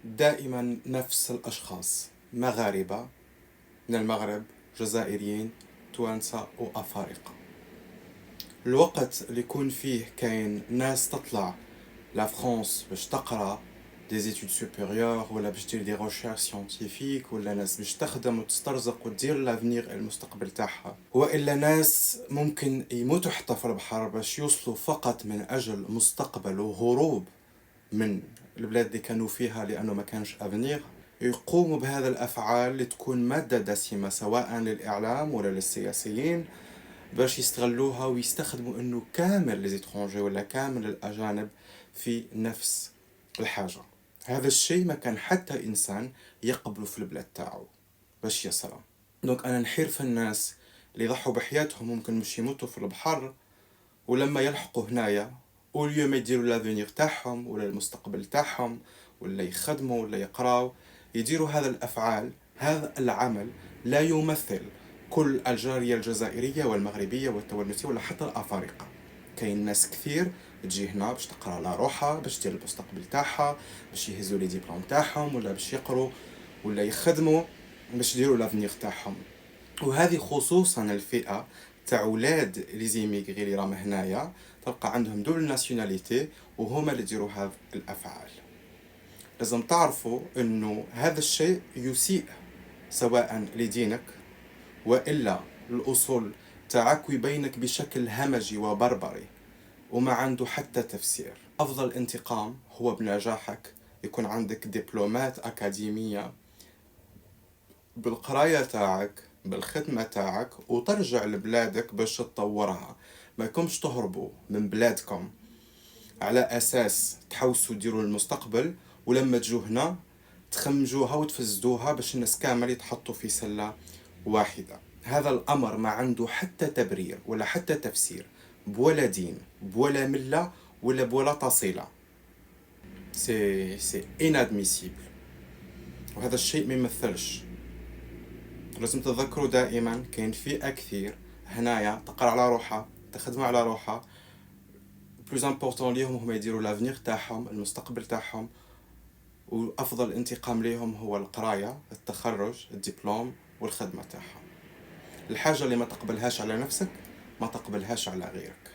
دائما نفس الأشخاص، مغاربة من المغرب، جزائريين، توانسة وأفارقة. الوقت اللي يكون فيه كاين ناس تطلع لفرنسا باش تقرا دي زيتود سوبيريور ولا باش دير دي ريشيرش سيانتيفيك، ولا ناس باش تخدم وتسترزق ودير لافنيغ المستقبل تاعها، والا ناس ممكن يموتوا حتى في البحر باش يوصلوا فقط من اجل مستقبل وهروب من البلاد اللي كانوا فيها لانه ما كانش افنيغ. يقوموا بهذا الافعال اللي تكون ماده دسمه سواء للاعلام ولا للسياسيين باش يستغلوها ويستخدموا انه كامل ليزيترونجي ولا كامل الاجانب في نفس الحاجه. هذا الشيء ما كان حتى انسان يقبله في البلاد تاعو باش يا سلام. دونك انا نحير في الناس اللي يضحوا بحياتهم ممكن مش يموتوا في البحر، ولما يلحقوا هنايا اوليو ما يديروا لافونيغ تاعهم ولا المستقبل تاعهم ولا يخدموا ولا يقراو، يديروا هذا الافعال. هذا العمل لا يمثل كل الجالية الجزائرية والمغربية والتونسية ولا حتى الأفارقة. كاين ناس كثير تجي هنا باش تقرا على روحها، باش دير المستقبل تاعها، باش يهزوا لي ديبلوم تاعهم ولا باش يقروا ولا يخدموا باش يديروا لافنيغ تاعهم. وهذه خصوصا الفئة تاع ولاد لي زيميغري اللي راهم هنايا، تلقى عندهم دول ناسيوناليتي وهما اللي يديروا هذه الأفعال. لازم تعرفوا انه هذا الشيء يسيء سواء لدينك وإلا الأصول تاعك، ويبينك بشكل همجي وبربري وما عنده حتى تفسير. أفضل انتقام هو بنجاحك يكون عندك دبلومات أكاديمية بالقراية تاعك بالخدمة تاعك وترجع لبلادك باش تطورها. ما يكونش تهربوا من بلادكم على أساس تحوسوا ديروا المستقبل ولما تجوا هنا تخمجوها وتفزدوها باش الناس كامل يتحطوا في سلة واحدة. هذا الأمر ما عنده حتى تبرير ولا حتى تفسير بولا دين بولا ملة ولا بولا تصيلة. سي inadmissible. وهذا الشيء ما يمثلش. لازم تذكروا دائما كاين فئة كثير هنايا تقرا على روحها تخدم على روحها، بلوز امبورطون ليهم هما يديروا لافنيغ تاعهم المستقبل تاعهم، وافضل انتقام ليهم هو القرايه التخرج الدبلوم والخدمه تاعهم. الحاجه اللي ما تقبلهاش على نفسك ما تقبلهاش على غيرك.